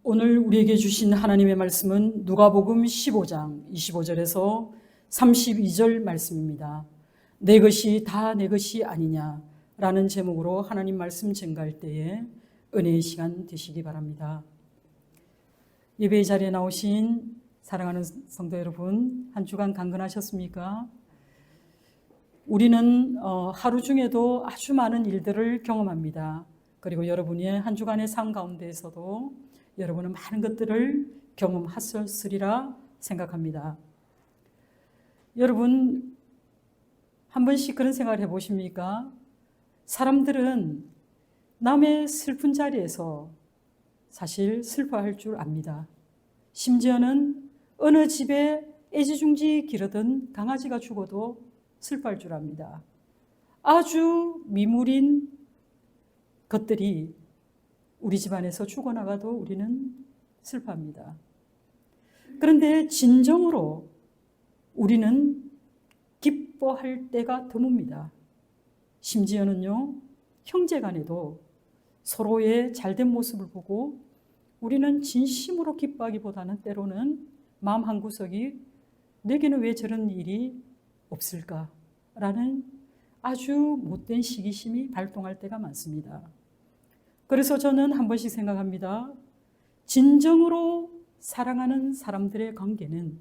오늘 우리에게 주신 하나님의 말씀은 누가복음 15장 25절에서 32절 말씀입니다. 내 것이 다 내 것이 아니냐라는 제목으로 하나님 말씀 증거할 때에 은혜의 시간 되시기 바랍니다. 예배의 자리에 나오신 사랑하는 성도 여러분, 한 주간 강건하셨습니까? 우리는 하루 중에도 아주 많은 일들을 경험합니다. 그리고 여러분의 한 주간의 삶 가운데에서도 여러분은 많은 것들을 경험하셨으리라 생각합니다. 여러분, 한 번씩 그런 생각을 해보십니까? 사람들은 남의 슬픈 자리에서 사실 슬퍼할 줄 압니다. 심지어는 어느 집에 애지중지 기르던 강아지가 죽어도 슬퍼할 줄 압니다. 아주 미물인 것들이 우리 집안에서 죽어나가도 우리는 슬퍼합니다. 그런데 진정으로 우리는 기뻐할 때가 드뭅니다. 심지어는요, 형제간에도 서로의 잘된 모습을 보고 우리는 진심으로 기뻐하기보다는 때로는 마음 한구석이 내게는 왜 저런 일이 없을까라는 아주 못된 시기심이 발동할 때가 많습니다. 그래서 저는 한 번씩 생각합니다. 진정으로 사랑하는 사람들의 관계는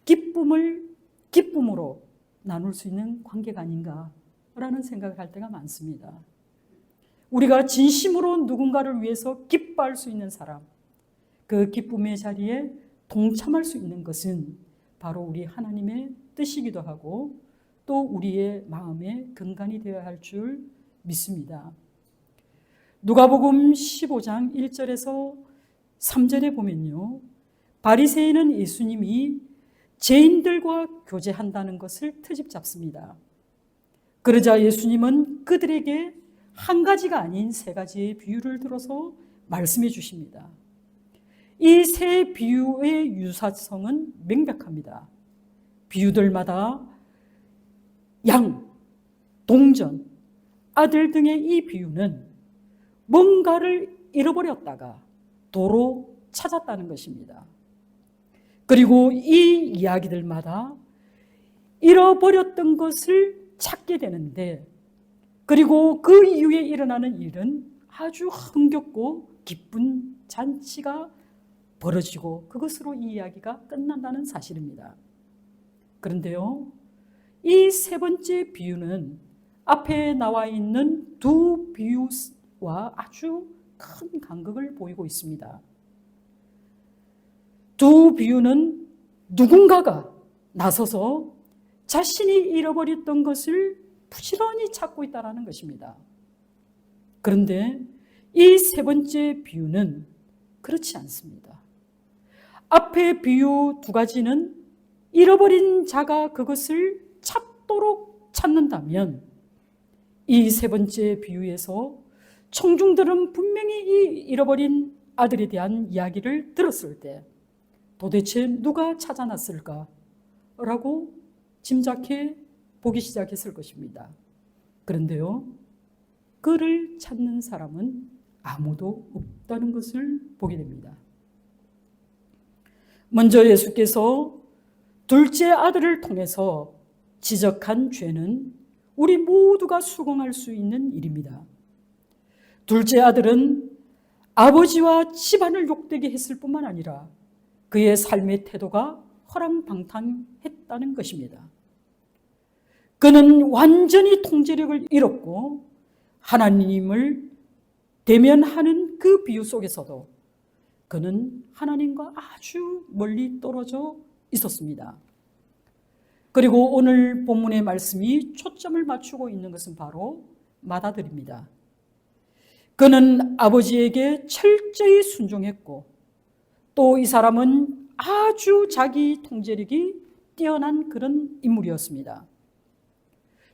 기쁨을 기쁨으로 나눌 수 있는 관계가 아닌가라는 생각을 할 때가 많습니다. 우리가 진심으로 누군가를 위해서 기뻐할 수 있는 사람, 그 기쁨의 자리에 동참할 수 있는 것은 바로 우리 하나님의 뜻이기도 하고 또 우리의 마음의 근간이 되어야 할 줄 믿습니다. 누가복음 15장 1절에서 3절에 보면요, 바리새인은 예수님이 죄인들과 교제한다는 것을 트집 잡습니다. 그러자 예수님은 그들에게 한 가지가 아닌 세 가지의 비유를 들어서 말씀해 주십니다. 이 세 비유의 유사성은 명백합니다. 비유들마다 양, 동전, 아들 등의 이 비유는 뭔가를 잃어버렸다가 도로 찾았다는 것입니다. 그리고 이 이야기들마다 잃어버렸던 것을 찾게 되는데, 그리고 그 이후에 일어나는 일은 아주 흥겹고 기쁜 잔치가 벌어지고 그것으로 이 이야기가 끝난다는 사실입니다. 그런데요, 이 세 번째 비유는 앞에 나와 있는 두 비유와 아주 큰 간극을 보이고 있습니다. 두 비유는 누군가가 나서서 자신이 잃어버렸던 것을 부지런히 찾고 있다는 것입니다. 그런데 이 세 번째 비유는 그렇지 않습니다. 앞의 비유 두 가지는 잃어버린 자가 그것을 찾도록 찾는다면, 이 세 번째 비유에서 청중들은 분명히 이 잃어버린 아들에 대한 이야기를 들었을 때 도대체 누가 찾아놨을까? 라고 짐작해 보기 시작했을 것입니다. 그런데요, 그를 찾는 사람은 아무도 없다는 것을 보게 됩니다. 먼저 예수께서 둘째 아들을 통해서 지적한 죄는 우리 모두가 수긍할 수 있는 일입니다. 둘째 아들은 아버지와 집안을 욕되게 했을 뿐만 아니라 그의 삶의 태도가 허랑방탕했다는 것입니다. 그는 완전히 통제력을 잃었고 하나님을 대면하는 그 비유 속에서도 그는 하나님과 아주 멀리 떨어져 있었습니다. 그리고 오늘 본문의 말씀이 초점을 맞추고 있는 것은 바로 맏아들입니다. 그는 아버지에게 철저히 순종했고 또 이 사람은 아주 자기 통제력이 뛰어난 그런 인물이었습니다.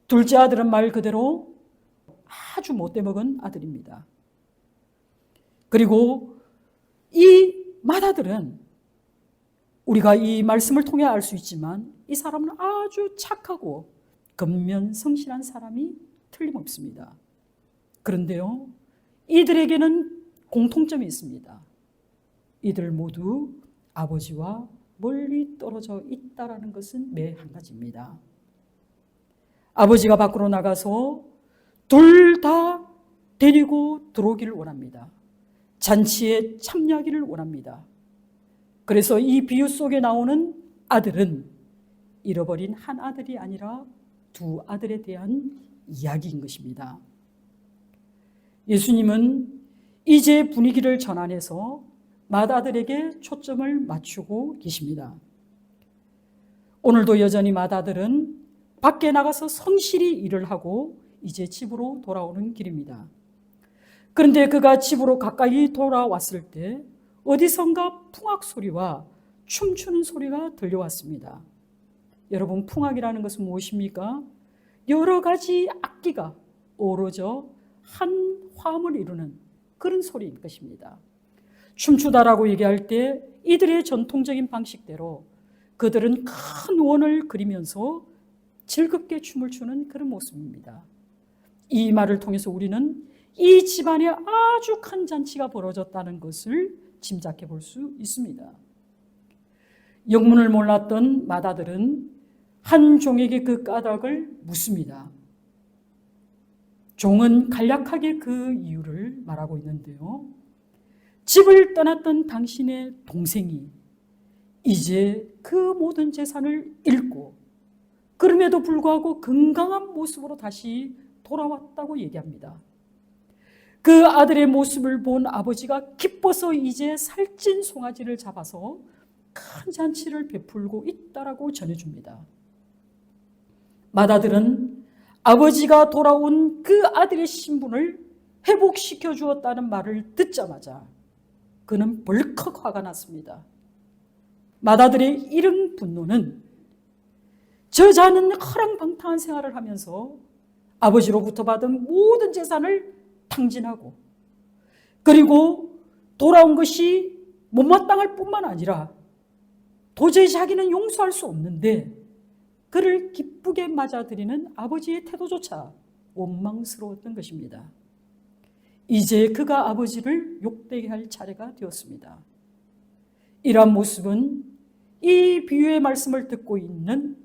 둘째 아들은 말 그대로 아주 못돼 먹은 아들입니다. 그리고 이 맏아들은 우리가 이 말씀을 통해 알 수 있지만 이 사람은 아주 착하고 근면성실한 사람이 틀림없습니다. 그런데요, 이들에게는 공통점이 있습니다. 이들 모두 아버지와 멀리 떨어져 있다라는 것은 매 한 가지입니다. 아버지가 밖으로 나가서 둘 다 데리고 들어오기를 원합니다. 잔치에 참여하기를 원합니다. 그래서 이 비유 속에 나오는 아들은 잃어버린 한 아들이 아니라 두 아들에 대한 이야기인 것입니다. 예수님은 이제 분위기를 전환해서 맏아들에게 초점을 맞추고 계십니다. 오늘도 여전히 맏아들은 밖에 나가서 성실히 일을 하고 이제 집으로 돌아오는 길입니다. 그런데 그가 집으로 가까이 돌아왔을 때 어디선가 풍악 소리와 춤추는 소리가 들려왔습니다. 여러분, 풍악이라는 것은 무엇입니까? 여러 가지 악기가 어우러져 한 화음을 이루는 그런 소리인 것입니다. 춤추다라고 얘기할 때 이들의 전통적인 방식대로 그들은 큰 원을 그리면서 즐겁게 춤을 추는 그런 모습입니다. 이 말을 통해서 우리는 이 집안에 아주 큰 잔치가 벌어졌다는 것을 짐작해 볼 수 있습니다. 영문을 몰랐던 맏아들은 한 종에게 그 까닭을 묻습니다. 종은 간략하게 그 이유를 말하고 있는데요. 집을 떠났던 당신의 동생이 이제 그 모든 재산을 잃고 그럼에도 불구하고 건강한 모습으로 다시 돌아왔다고 얘기합니다. 그 아들의 모습을 본 아버지가 기뻐서 이제 살찐 송아지를 잡아서 큰 잔치를 베풀고 있다라고 전해줍니다. 맏아들은 아버지가 돌아온 그 아들의 신분을 회복시켜 주었다는 말을 듣자마자 그는 벌컥 화가 났습니다. 맏아들의 이른 분노는 저자는 허랑방탕한 생활을 하면서 아버지로부터 받은 모든 재산을 탕진하고 그리고 돌아온 것이 못마땅할 뿐만 아니라 도저히 자기는 용서할 수 없는데 그를 기쁘게 맞아들이는 아버지의 태도조차 원망스러웠던 것입니다. 이제 그가 아버지를 욕되게 할 차례가 되었습니다. 이러한 모습은 이 비유의 말씀을 듣고 있는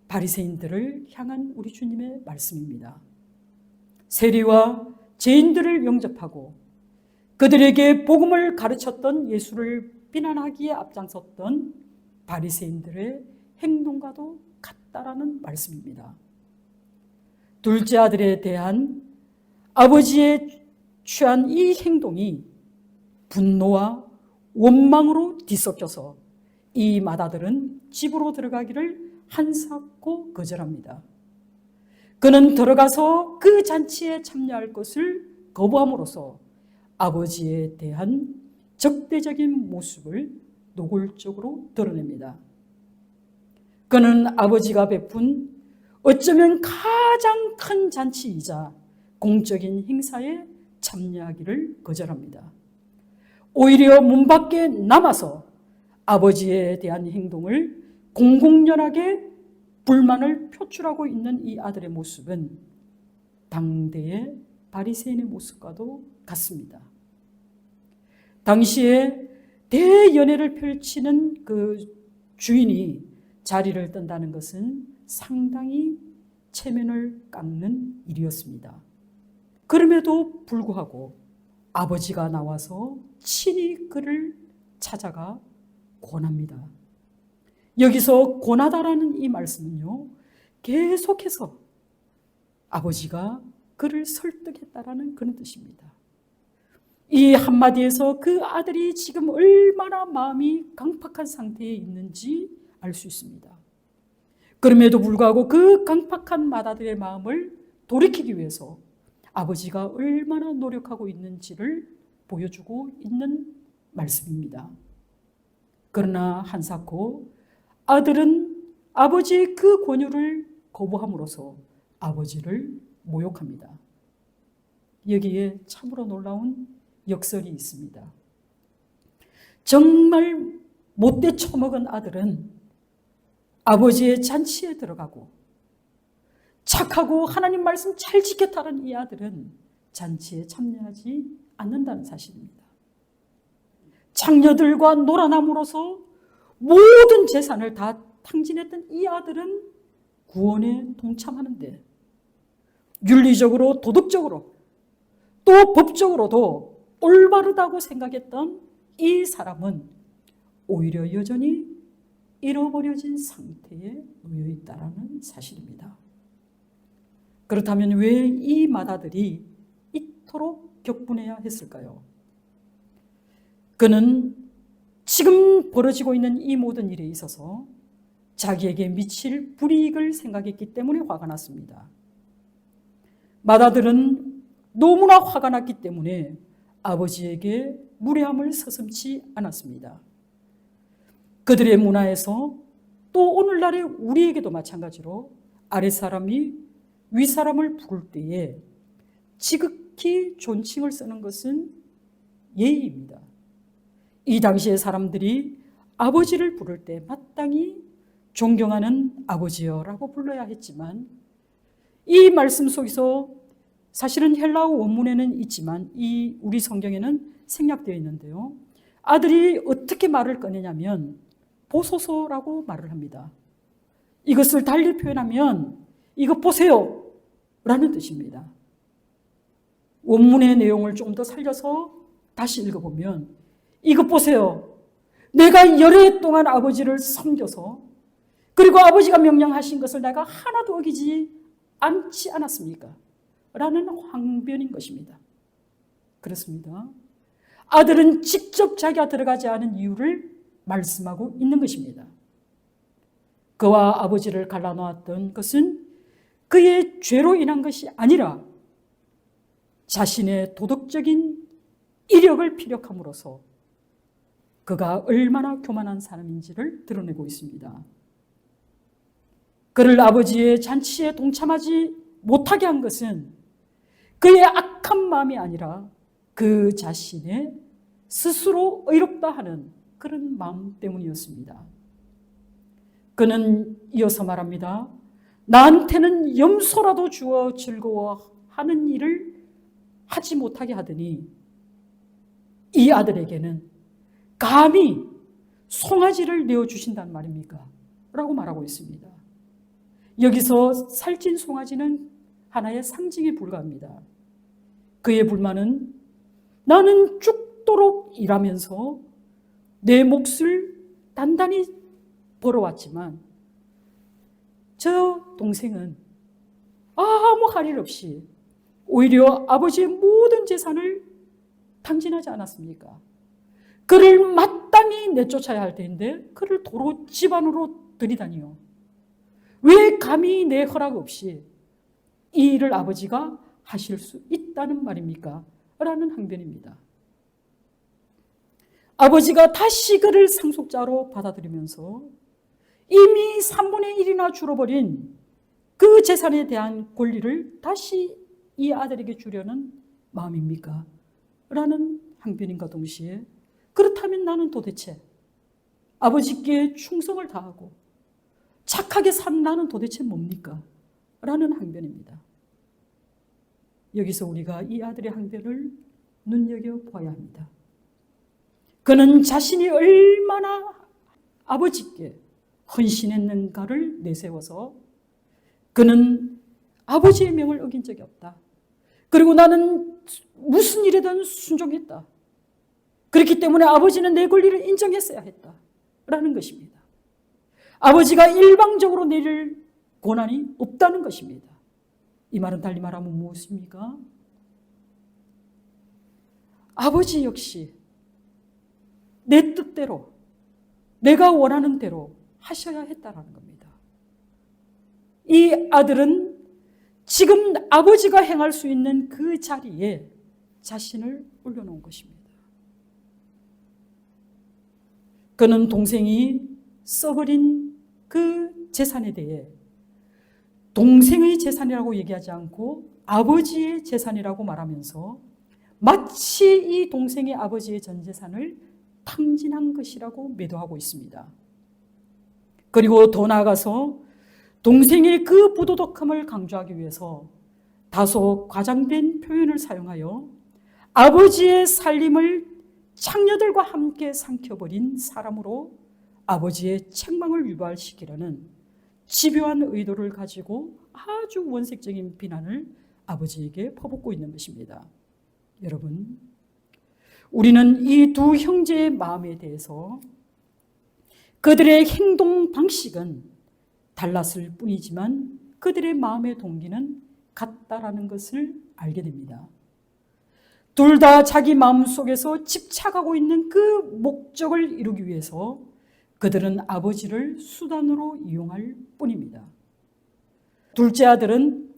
바리새인들을 향한 우리 주님의 말씀입니다. 세리와 죄인들을 영접하고 그들에게 복음을 가르쳤던 예수를 비난하기에 앞장섰던 바리새인들의 행동과도 같다라는 말씀입니다. 둘째 아들에 대한 아버지의 취한 이 행동이 분노와 원망으로 뒤섞여서 이 맏아들은 집으로 들어가기를 한사코 거절합니다. 그는 들어가서 그 잔치에 참여할 것을 거부함으로써 아버지에 대한 적대적인 모습을 노골적으로 드러냅니다. 그는 아버지가 베푼 어쩌면 가장 큰 잔치이자 공적인 행사에 참여하기를 거절합니다. 오히려 문 밖에 남아서 아버지에 대한 행동을 공공연하게 불만을 표출하고 있는 이 아들의 모습은 당대의 바리새인의 모습과도 같습니다. 당시에 대연회를 펼치는 그 주인이 자리를 뜬다는 것은 상당히 체면을 깎는 일이었습니다. 그럼에도 불구하고 아버지가 나와서 친히 그를 찾아가 권합니다. 여기서 권하다라는 이 말씀은요, 계속해서 아버지가 그를 설득했다라는 그런 뜻입니다. 이 한마디에서 그 아들이 지금 얼마나 마음이 강팍한 상태에 있는지 알 수 있습니다. 그럼에도 불구하고 그 강팍한 맏아들의 마음을 돌이키기 위해서 아버지가 얼마나 노력하고 있는지를 보여주고 있는 말씀입니다. 그러나 한사코 아들은 아버지의 그 권유를 거부함으로써 아버지를 모욕합니다. 여기에 참으로 놀라운 역설이 있습니다. 정말 못돼 처먹은 아들은 아버지의 잔치에 들어가고 착하고 하나님 말씀 잘 지켰다는 이 아들은 잔치에 참여하지 않는다는 사실입니다. 장녀들과 놀아남으로써 모든 재산을 다 탕진했던 이 아들은 구원에 동참하는데 윤리적으로 도덕적으로 또 법적으로도 올바르다고 생각했던 이 사람은 오히려 여전히 잃어버려진 상태에 놓여 있다는 사실입니다. 그렇다면 왜 이 맏아들이 이토록 격분해야 했을까요? 그는 지금 벌어지고 있는 이 모든 일에 있어서 자기에게 미칠 불이익을 생각했기 때문에 화가 났습니다. 맏아들은 너무나 화가 났기 때문에 아버지에게 무례함을 서슴지 않았습니다. 그들의 문화에서 또 오늘날의 우리에게도 마찬가지로 아랫사람이 윗사람을 부를 때에 지극히 존칭을 쓰는 것은 예의입니다. 이 당시의 사람들이 아버지를 부를 때 마땅히 존경하는 아버지여라고 불러야 했지만 이 말씀 속에서 사실은 헬라어 원문에는 있지만 이 우리 성경에는 생략되어 있는데요. 아들이 어떻게 말을 꺼내냐면 보소서라고 말을 합니다. 이것을 달리 표현하면 이거 보세요 라는 뜻입니다. 원문의 내용을 조금 더 살려서 다시 읽어보면 이것 보세요. 내가 열애 동안 아버지를 섬겨서 그리고 아버지가 명령하신 것을 내가 하나도 어기지 않지 않았습니까? 라는 황변인 것입니다. 그렇습니다. 아들은 직접 자기가 들어가지 않은 이유를 말씀하고 있는 것입니다. 그와 아버지를 갈라놓았던 것은 그의 죄로 인한 것이 아니라 자신의 도덕적인 이력을 피력함으로써 그가 얼마나 교만한 사람인지를 드러내고 있습니다. 그를 아버지의 잔치에 동참하지 못하게 한 것은 그의 악한 마음이 아니라 그 자신의 스스로 의롭다 하는 그런 마음 때문이었습니다. 그는 이어서 말합니다. 나한테는 염소라도 주어 즐거워하는 일을 하지 못하게 하더니 이 아들에게는 감히 송아지를 내어주신단 말입니까? 라고 말하고 있습니다. 여기서 살찐 송아지는 하나의 상징에 불과합니다. 그의 불만은 나는 죽도록 일하면서 내 몫을 단단히 벌어왔지만 저 동생은 아무 할 일 없이 오히려 아버지의 모든 재산을 탕진하지 않았습니까? 그를 마땅히 내쫓아야 할 텐데 그를 도로 집안으로 들이다니요. 왜 감히 내 허락 없이 이 일을 아버지가 하실 수 있다는 말입니까? 라는 항변입니다. 아버지가 다시 그를 상속자로 받아들이면서 이미 3분의 1이나 줄어버린 그 재산에 대한 권리를 다시 이 아들에게 주려는 마음입니까? 라는 항변인과 동시에 그렇다면 나는 도대체 아버지께 충성을 다하고 착하게 산 나는 도대체 뭡니까? 라는 항변입니다. 여기서 우리가 이 아들의 항변을 눈여겨봐야 합니다. 그는 자신이 얼마나 아버지께 헌신했는가를 내세워서 그는 아버지의 명을 어긴 적이 없다. 그리고 나는 무슨 일이든 순종했다. 그렇기 때문에 아버지는 내 권리를 인정했어야 했다. 라는 것입니다. 아버지가 일방적으로 내릴 권한이 없다는 것입니다. 이 말은 달리 말하면 무엇입니까? 아버지 역시 내 뜻대로 내가 원하는 대로 하셔야 했다는 겁니다. 이 아들은 지금 아버지가 행할 수 있는 그 자리에 자신을 올려놓은 것입니다. 그는 동생이 써버린 그 재산에 대해 동생의 재산이라고 얘기하지 않고 아버지의 재산이라고 말하면서 마치 이 동생의 아버지의 전 재산을 탕진한 것이라고 매도하고 있습니다. 그리고 더 나아가서 동생의 그 부도덕함을 강조하기 위해서 다소 과장된 표현을 사용하여 아버지의 살림을 창녀들과 함께 삼켜버린 사람으로 아버지의 책망을 유발시키려는 집요한 의도를 가지고 아주 원색적인 비난을 아버지에게 퍼붓고 있는 것입니다. 여러분, 우리는 이 두 형제의 마음에 대해서 그들의 행동 방식은 달랐을 뿐이지만 그들의 마음의 동기는 같다라는 것을 알게 됩니다. 둘 다 자기 마음속에서 집착하고 있는 그 목적을 이루기 위해서 그들은 아버지를 수단으로 이용할 뿐입니다. 둘째 아들은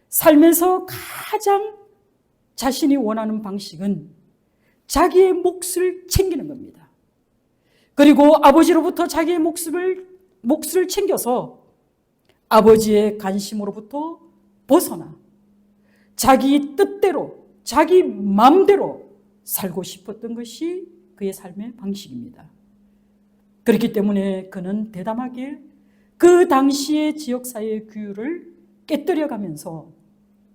삶에서 가장 자신이 원하는 방식은 자기의 몫을 챙기는 겁니다. 그리고 아버지로부터 자기의 몫을 챙겨서 아버지의 관심으로부터 벗어나 자기 뜻대로, 자기 마음대로 살고 싶었던 것이 그의 삶의 방식입니다. 그렇기 때문에 그는 대담하게 그 당시의 지역사회의 규율을 깨뜨려가면서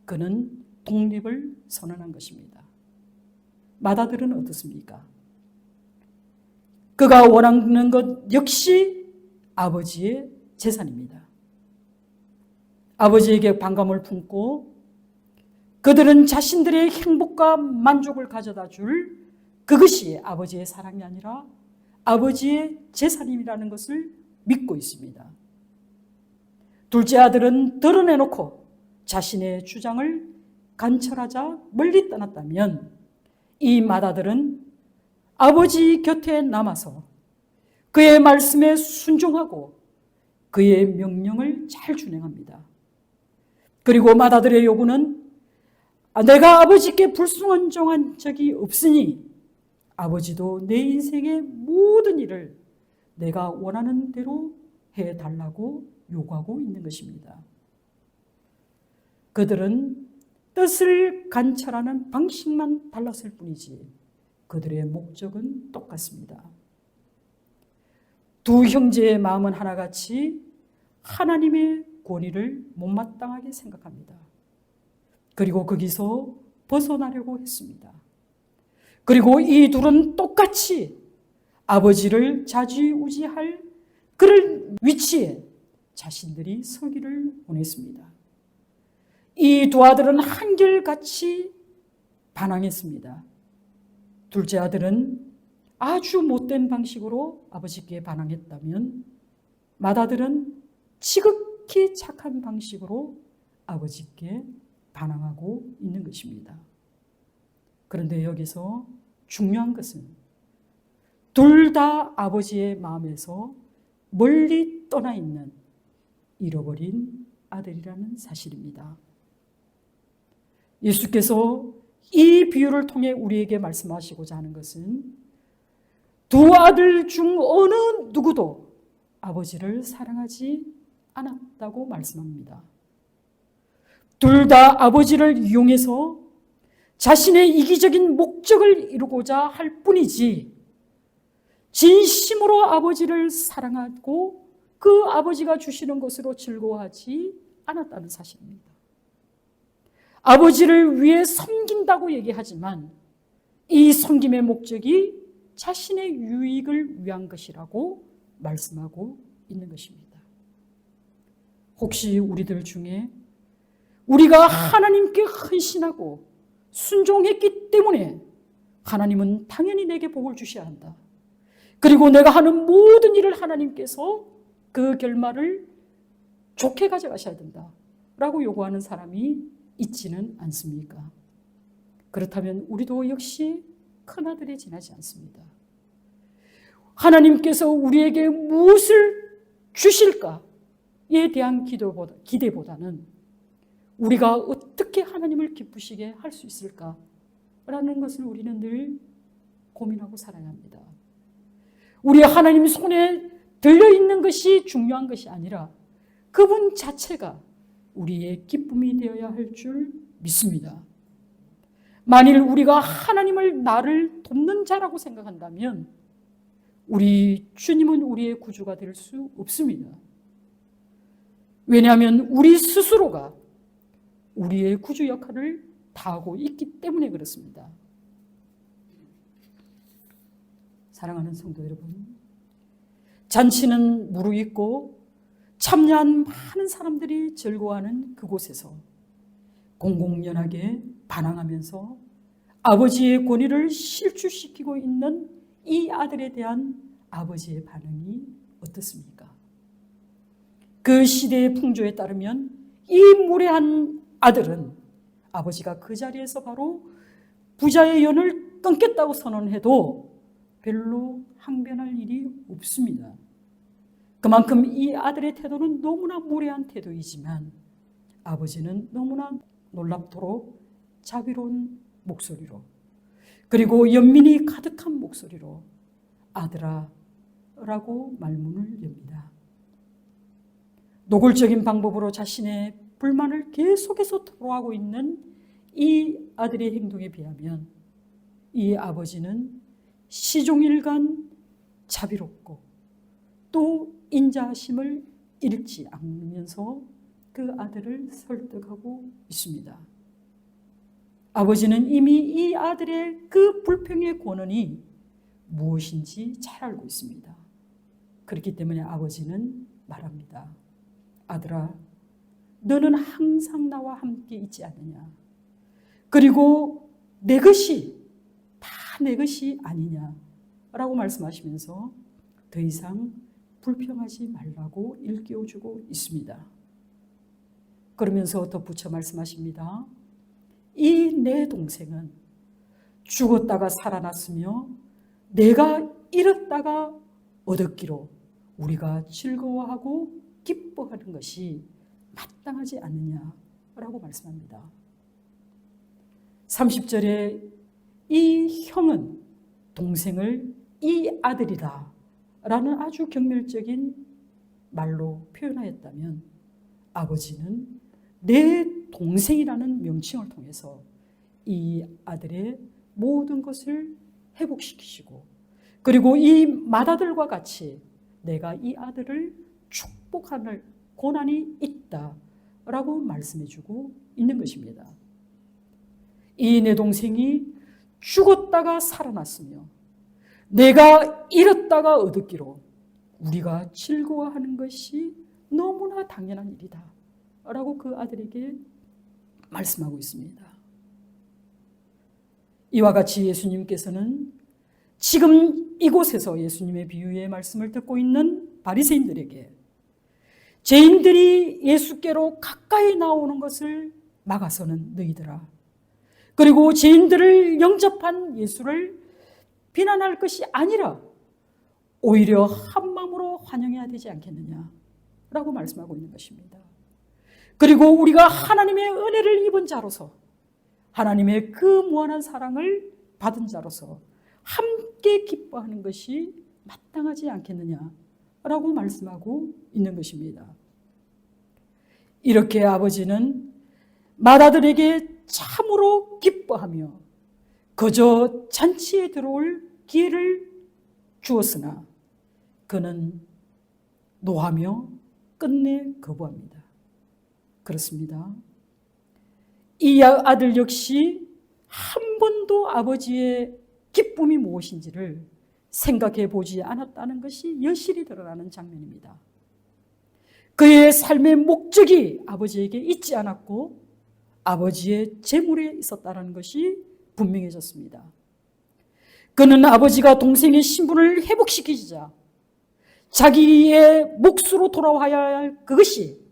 그는 독립을 선언한 것입니다. 맏아들은 어떻습니까? 그가 원하는 것 역시 아버지의 재산입니다. 아버지에게 반감을 품고 그들은 자신들의 행복과 만족을 가져다 줄 그것이 아버지의 사랑이 아니라 아버지의 재산이라는 것을 믿고 있습니다. 둘째 아들은 드러내놓고 자신의 주장을 관철하자 멀리 떠났다면 이 맏아들은 아버지 곁에 남아서 그의 말씀에 순종하고 그의 명령을 잘 준행합니다. 그리고 맏아들의 요구는 내가 아버지께 불순종한 적이 없으니 아버지도 내 인생의 모든 일을 내가 원하는 대로 해달라고 요구하고 있는 것입니다. 그들은 뜻을 관철하는 방식만 달랐을 뿐이지 그들의 목적은 똑같습니다. 두 형제의 마음은 하나같이 하나님의 권위를 못마땅하게 생각합니다. 그리고 거기서 벗어나려고 했습니다. 그리고 이 둘은 똑같이 아버지를 좌지우지할 그런 위치에 자신들이 서기를 원했습니다. 이 두 아들은 한결같이 반항했습니다. 둘째 아들은 아주 못된 방식으로 아버지께 반항했다면 맏아들은 지극히 착한 방식으로 아버지께 반항하고 있는 것입니다. 그런데 여기서 중요한 것은 둘 다 아버지의 마음에서 멀리 떠나 있는 잃어버린 아들이라는 사실입니다. 예수께서 이 비유를 통해 우리에게 말씀하시고자 하는 것은 두 아들 중 어느 누구도 아버지를 사랑하지 않았다고 말씀합니다. 둘 다 아버지를 이용해서 자신의 이기적인 목적을 이루고자 할 뿐이지 진심으로 아버지를 사랑하고 그 아버지가 주시는 것으로 즐거워하지 않았다는 사실입니다. 아버지를 위해 섬긴다고 얘기하지만 이 섬김의 목적이 자신의 유익을 위한 것이라고 말씀하고 있는 것입니다. 혹시 우리들 중에 우리가 하나님께 헌신하고 순종했기 때문에 하나님은 당연히 내게 복을 주셔야 한다. 그리고 내가 하는 모든 일을 하나님께서 그 결말을 좋게 가져가셔야 된다. 라고 요구하는 사람이 있지는 않습니까? 그렇다면 우리도 역시 큰아들에 지나지 않습니다. 하나님께서 우리에게 무엇을 주실까에 대한 기대보다는 우리가 어떻게 하나님을 기쁘시게 할 수 있을까라는 것을 우리는 늘 고민하고 살아야 합니다. 우리 하나님 손에 들려있는 것이 중요한 것이 아니라 그분 자체가 우리의 기쁨이 되어야 할 줄 믿습니다. 만일 우리가 하나님을 나를 돕는 자라고 생각한다면 우리 주님은 우리의 구주가 될 수 없습니다. 왜냐하면 우리 스스로가 우리의 구주 역할을 다하고 있기 때문에 그렇습니다. 사랑하는 성도 여러분, 잔치는 무르익고 참여한 많은 사람들이 즐거워하는 그곳에서 공공연하게 반항하면서 아버지의 권위를 실추시키고 있는 이 아들에 대한 아버지의 반응이 어떻습니까? 그 시대의 풍조에 따르면 이 무례한 아들은 아버지가 그 자리에서 바로 부자의 연을 끊겠다고 선언해도 별로 항변할 일이 없습니다. 그만큼 이 아들의 태도는 너무나 무례한 태도이지만 아버지는 너무나 놀랍도록 자비로운 목소리로, 그리고 연민이 가득한 목소리로 아들아 라고 말문을 엽니다. 노골적인 방법으로 자신의 불만을 계속해서 토로하고 있는 이 아들의 행동에 비하면 이 아버지는 시종일관 자비롭고 또 인자하심을 잃지 않으면서 그 아들을 설득하고 있습니다. 아버지는 이미 이 아들의 그 불평의 권원이 무엇인지 잘 알고 있습니다. 그렇기 때문에 아버지는 말합니다. 아들아, 너는 항상 나와 함께 있지 않느냐? 그리고 내 것이 다 내 것이 아니냐? 라고 말씀하시면서 더 이상 불평하지 말라고 일깨워주고 있습니다. 그러면서 덧붙여 말씀하십니다. 이 내 동생은 죽었다가 살아났으며 내가 잃었다가 얻었기로 우리가 즐거워하고 기뻐하는 것이 마땅하지 않느냐라고 말씀합니다. 30절에 이 형은 동생을 이 아들이다 라는 아주 경멸적인 말로 표현하였다면 아버지는 내 동생이라는 명칭을 통해서 이 아들의 모든 것을 회복시키시고, 그리고 이 맏아들과 같이 내가 이 아들을 축복할 고난이 있다라고 말씀해주고 있는 것입니다. 이 내 동생이 죽었다가 살아났으며 내가 잃었다가 얻었기로 우리가 즐거워하는 것이 너무나 당연한 일이다 라고 그 아들에게 말씀하고 있습니다. 이와 같이 예수님께서는 지금 이곳에서 예수님의 비유의 말씀을 듣고 있는 바리새인들에게 죄인들이 예수께로 가까이 나오는 것을 막아서는 너희들아, 그리고 죄인들을 영접한 예수를 비난할 것이 아니라 오히려 한 마음으로 환영해야 되지 않겠느냐라고 말씀하고 있는 것입니다. 그리고 우리가 하나님의 은혜를 입은 자로서, 하나님의 그 무한한 사랑을 받은 자로서 함께 기뻐하는 것이 마땅하지 않겠느냐라고 말씀하고 있는 것입니다. 이렇게 아버지는 맏아들에게 참으로 기뻐하며 그저 잔치에 들어올 기회를 주었으나 그는 노하며 끝내 거부합니다. 그렇습니다. 이 아들 역시 한 번도 아버지의 기쁨이 무엇인지를 생각해 보지 않았다는 것이 여실히 드러나는 장면입니다. 그의 삶의 목적이 아버지에게 있지 않았고 아버지의 재물에 있었다는 것이 분명해졌습니다. 그는 아버지가 동생의 신분을 회복시키자 자기의 몫으로 돌아와야 할 그것이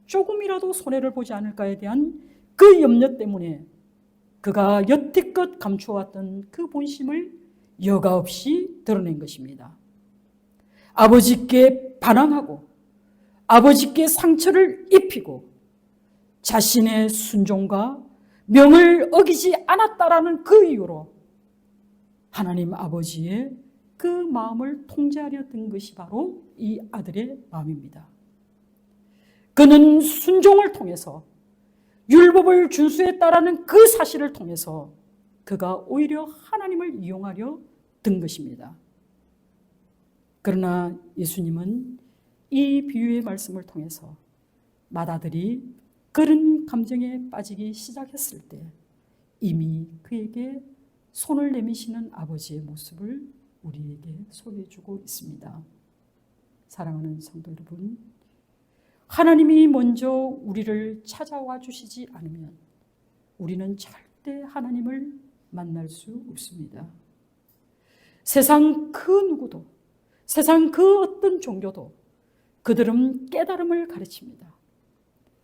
조금이라도 손해를 보지 않을까에 대한 그 염려 때문에 그가 여태껏 감춰왔던 그 본심을 여과 없이 드러낸 것입니다. 아버지께 반항하고 아버지께 상처를 입히고 자신의 순종과 명을 어기지 않았다라는 그 이유로 하나님 아버지의 그 마음을 통제하려 든 것이 바로 이 아들의 마음입니다. 그는 순종을 통해서 율법을 준수했다라는 그 사실을 통해서 그가 오히려 하나님을 이용하려 든 것입니다. 그러나 예수님은 이 비유의 말씀을 통해서 맏아들이 그런 감정에 빠지기 시작했을 때 이미 그에게 손을 내미시는 아버지의 모습을 우리에게 소개해주고 있습니다. 사랑하는 성도 여러분, 하나님이 먼저 우리를 찾아와 주시지 않으면 우리는 절대 하나님을 만날 수 없습니다. 세상 그 누구도, 세상 그 어떤 종교도 그들은 깨달음을 가르칩니다.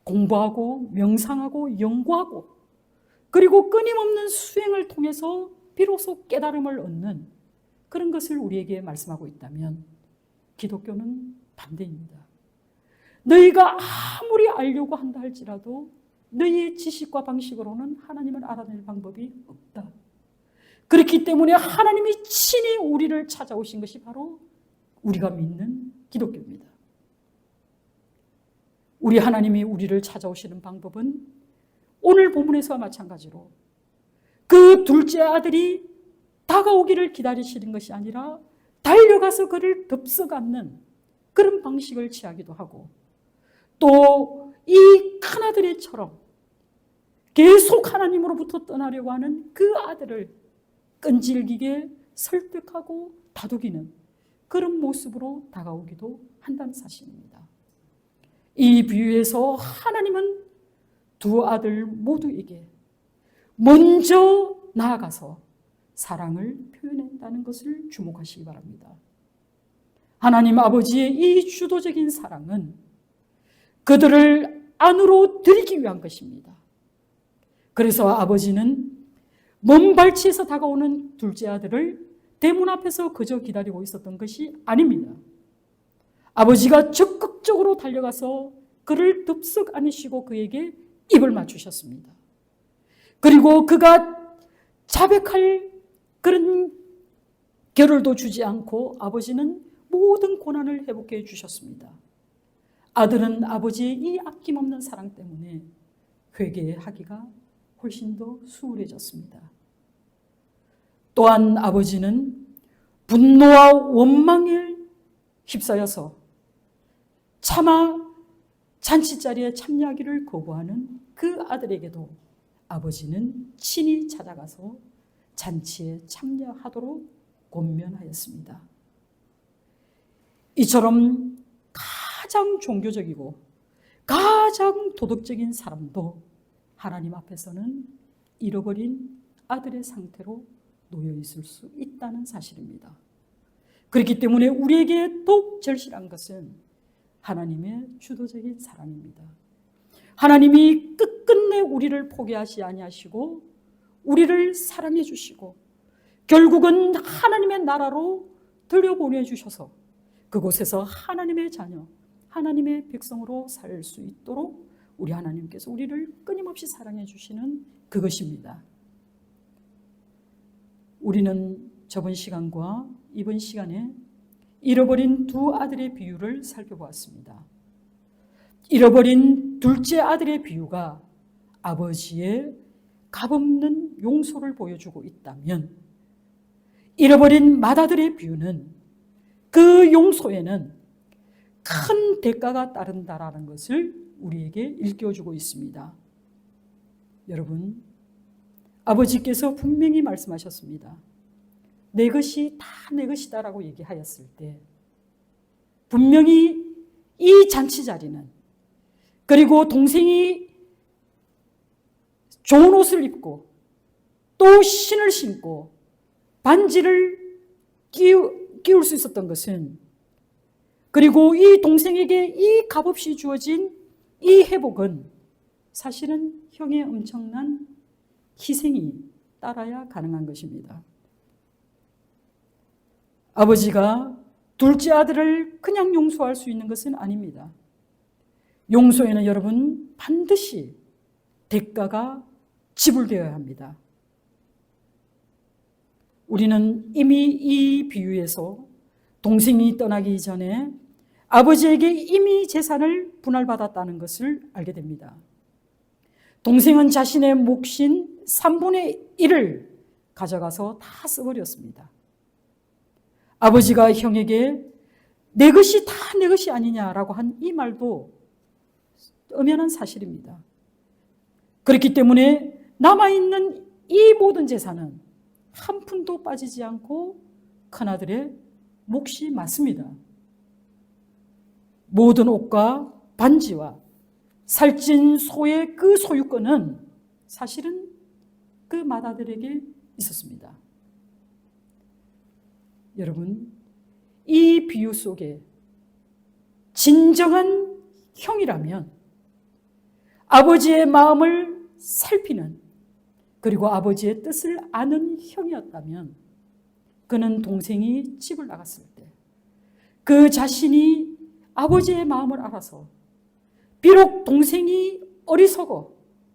공부하고 명상하고 연구하고 그리고 끊임없는 수행을 통해서 비로소 깨달음을 얻는 그런 것을 우리에게 말씀하고 있다면 기독교는 반대입니다. 너희가 아무리 알려고 한다 할지라도 너희의 지식과 방식으로는 하나님을 알아낼 방법이 없다. 그렇기 때문에 하나님이 친히 우리를 찾아오신 것이 바로 우리가 믿는 기독교입니다. 우리 하나님이 우리를 찾아오시는 방법은 오늘 본문에서와 마찬가지로 그 둘째 아들이 다가오기를 기다리시는 것이 아니라 달려가서 그를 덥석 안는 그런 방식을 취하기도 하고, 또 이 큰아들처럼 계속 하나님으로부터 떠나려고 하는 그 아들을 끈질기게 설득하고 다독이는 그런 모습으로 다가오기도 한다는 사실입니다. 이 비유에서 하나님은 두 아들 모두에게 먼저 나아가서 사랑을 표현했다는 것을 주목하시기 바랍니다. 하나님 아버지의 이 주도적인 사랑은 그들을 안으로 들이기 위한 것입니다. 그래서 아버지는 먼 발치에서 다가오는 둘째 아들을 대문 앞에서 그저 기다리고 있었던 것이 아닙니다. 아버지가 적극적으로 달려가서 그를 덥석 안으시고 그에게 입을 맞추셨습니다. 그리고 그가 자백할 그런 겨를도 주지 않고 아버지는 모든 고난을 회복해 주셨습니다. 아들은 아버지의 이 아낌없는 사랑 때문에 회개하기가 훨씬 더 수월해졌습니다. 또한 아버지는 분노와 원망에 휩싸여서 차마 잔치자리에 참여하기를 거부하는 그 아들에게도 아버지는 친히 찾아가서 잔치에 참여하도록 권면하였습니다. 이처럼 가장 종교적이고 가장 도덕적인 사람도 하나님 앞에서는 잃어버린 아들의 상태로 놓여 있을 수 있다는 사실입니다. 그렇기 때문에 우리에게 더욱 절실한 것은 하나님의 주도적인 사랑입니다. 하나님이 끝끝내 우리를 포기하지 아니하시고 우리를 사랑해 주시고 결국은 하나님의 나라로 들여보내 주셔서 그곳에서 하나님의 자녀, 하나님의 백성으로 살 수 있도록 우리 하나님께서 우리를 끊임없이 사랑해 주시는 그것입니다. 우리는 저번 시간과 이번 시간에 잃어버린 두 아들의 비유를 살펴보았습니다. 잃어버린 둘째 아들의 비유가 아버지의 값없는 용서를 보여주고 있다면 잃어버린 맏아들의 비유는 그 용서에는 큰 대가가 따른다라는 것을 우리에게 일깨워주고 있습니다. 여러분, 아버지께서 분명히 말씀하셨습니다. 내 것이 다 내 것이다라고 얘기하였을 때 분명히 이 잔치 자리는, 그리고 동생이 좋은 옷을 입고 또 신을 신고 반지를 끼울 수 있었던 것은, 그리고 이 동생에게 이 값없이 주어진 이 회복은 사실은 형의 엄청난 희생이 따라야 가능한 것입니다. 아버지가 둘째 아들을 그냥 용서할 수 있는 것은 아닙니다. 용서에는 여러분 반드시 대가가 지불되어야 합니다. 우리는 이미 이 비유에서 동생이 떠나기 전에 아버지에게 이미 재산을 분할받았다는 것을 알게 됩니다. 동생은 자신의 몫인 3분의 1을 가져가서 다 써버렸습니다. 아버지가 형에게 내 것이 다 내 것이 아니냐라고 한 이 말도 엄연한 사실입니다. 그렇기 때문에 남아있는 이 모든 재산은 한 푼도 빠지지 않고 큰아들의 몫이 맞습니다. 모든 옷과 반지와 살찐 소의 그 소유권은 사실은 그 맏아들에게 있었습니다. 여러분, 이 비유 속에 진정한 형이라면 아버지의 마음을 살피는, 그리고 아버지의 뜻을 아는 형이었다면 그는 동생이 집을 나갔을 때 그 자신이 아버지의 마음을 알아서, 비록 동생이 어리석어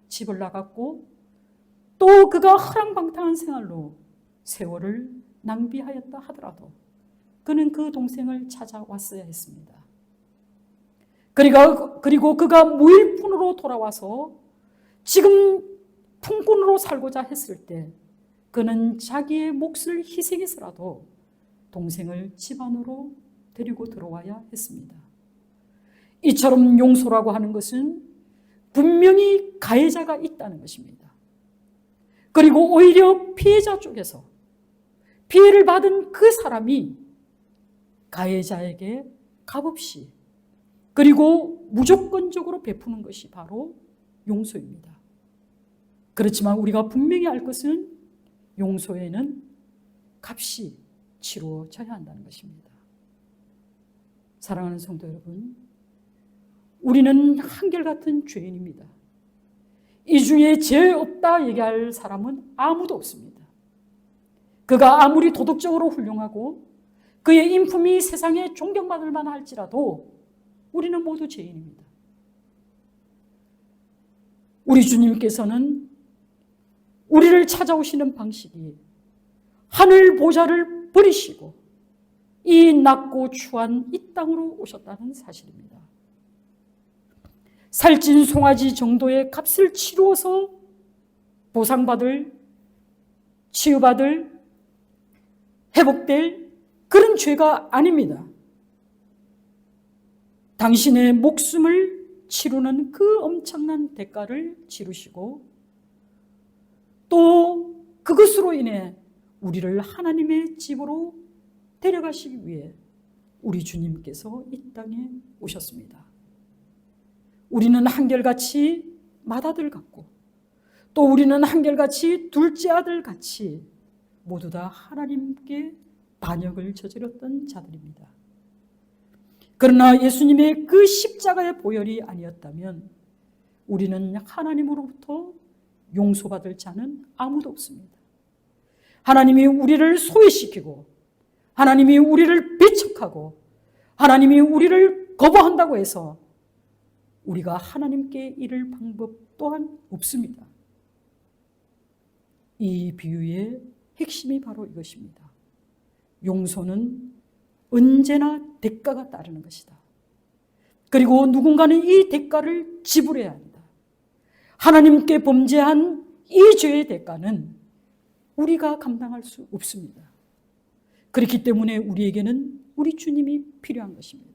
집을 나갔고 또 그가 허랑방탕한 생활로 세월을 낭비하였다 하더라도 그는 그 동생을 찾아왔어야 했습니다. 그리고 그가 무일푼으로 돌아와서 지금 품꾼으로 살고자 했을 때 그는 자기의 몫을 희생해서라도 동생을 집 안으로 데리고 들어와야 했습니다. 이처럼 용서라고 하는 것은 분명히 가해자가 있다는 것입니다. 그리고 오히려 피해자 쪽에서 피해를 받은 그 사람이 가해자에게 값없이 그리고 무조건적으로 베푸는 것이 바로 용서입니다. 그렇지만 우리가 분명히 알 것은 용서에는 값이 치루어져야 한다는 것입니다. 사랑하는 성도 여러분, 우리는 한결같은 죄인입니다. 이 중에 죄 없다 얘기할 사람은 아무도 없습니다. 그가 아무리 도덕적으로 훌륭하고 그의 인품이 세상에 존경받을 만할지라도 우리는 모두 죄인입니다. 우리 주님께서는 우리를 찾아오시는 방식이 하늘 보좌를 버리시고 이 낮고 추한 이 땅으로 오셨다는 사실입니다. 살찐 송아지 정도의 값을 치루어서 보상받을, 치유받을, 회복될 그런 죄가 아닙니다. 당신의 목숨을 치르는 그 엄청난 대가를 치르시고 또 그것으로 인해 우리를 하나님의 집으로 데려가시기 위해 우리 주님께서 이 땅에 오셨습니다. 우리는 한결같이 맏아들 같고 또 우리는 한결같이 둘째 아들 같이 모두 다 하나님께 반역을 저질렀던 자들입니다. 그러나 예수님의 그 십자가의 보혈이 아니었다면 우리는 하나님으로부터 용서받을 자는 아무도 없습니다. 하나님이 우리를 소외시키고 하나님이 우리를 배척하고 하나님이 우리를 거부한다고 해서 우리가 하나님께 이를 방법 또한 없습니다. 이 비유의 핵심이 바로 이것입니다. 용서는 언제나 대가가 따르는 것이다. 그리고 누군가는 이 대가를 지불해야 한다. 하나님께 범죄한 이 죄의 대가는 우리가 감당할 수 없습니다. 그렇기 때문에 우리에게는 우리 주님이 필요한 것입니다.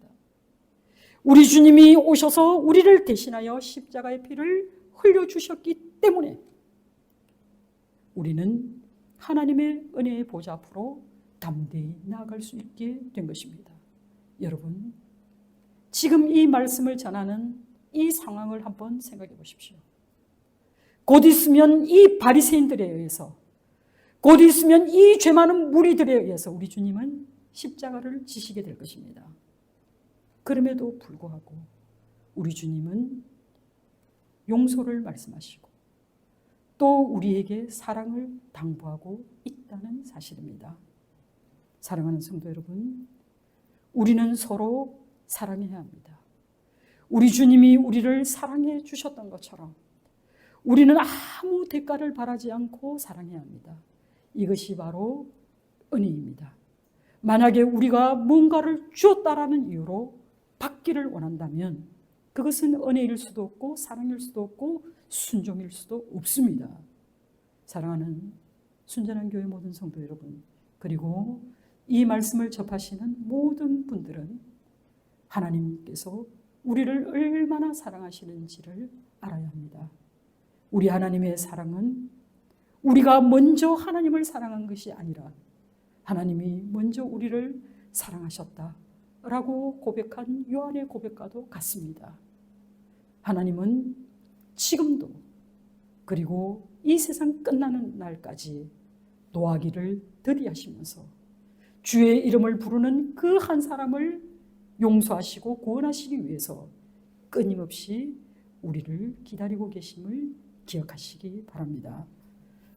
우리 주님이 오셔서 우리를 대신하여 십자가의 피를 흘려주셨기 때문에 우리는 하나님의 은혜의 보좌 앞으로 담대히 나아갈 수 있게 된 것입니다. 여러분, 지금 이 말씀을 전하는 이 상황을 한번 생각해 보십시오. 곧 있으면 이 바리새인들에 의해서, 곧 있으면 이 죄 많은 무리들에 의해서 우리 주님은 십자가를 지시게 될 것입니다. 그럼에도 불구하고 우리 주님은 용서를 말씀하시고 또 우리에게 사랑을 당부하고 있다는 사실입니다. 사랑하는 성도 여러분, 우리는 서로 사랑해야 합니다. 우리 주님이 우리를 사랑해 주셨던 것처럼 우리는 아무 대가를 바라지 않고 사랑해야 합니다. 이것이 바로 은혜입니다. 만약에 우리가 뭔가를 주었다라는 이유로 받기를 원한다면 그것은 은혜일 수도 없고 사랑일 수도 없고 순종일 수도 없습니다. 사랑하는 순전한 교회 모든 성도 여러분, 그리고 이 말씀을 접하시는 모든 분들은 하나님께서 우리를 얼마나 사랑하시는지를 알아야 합니다. 우리 하나님의 사랑은 우리가 먼저 하나님을 사랑한 것이 아니라 하나님이 먼저 우리를 사랑하셨다라고 고백한 요한의 고백과도 같습니다. 하나님은 지금도 그리고 이 세상 끝나는 날까지 노하기를 더디하시면서 주의 이름을 부르는 그 한 사람을 용서하시고 구원하시기 위해서 끊임없이 우리를 기다리고 계심을 기억하시기 바랍니다.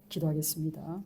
기도하겠습니다.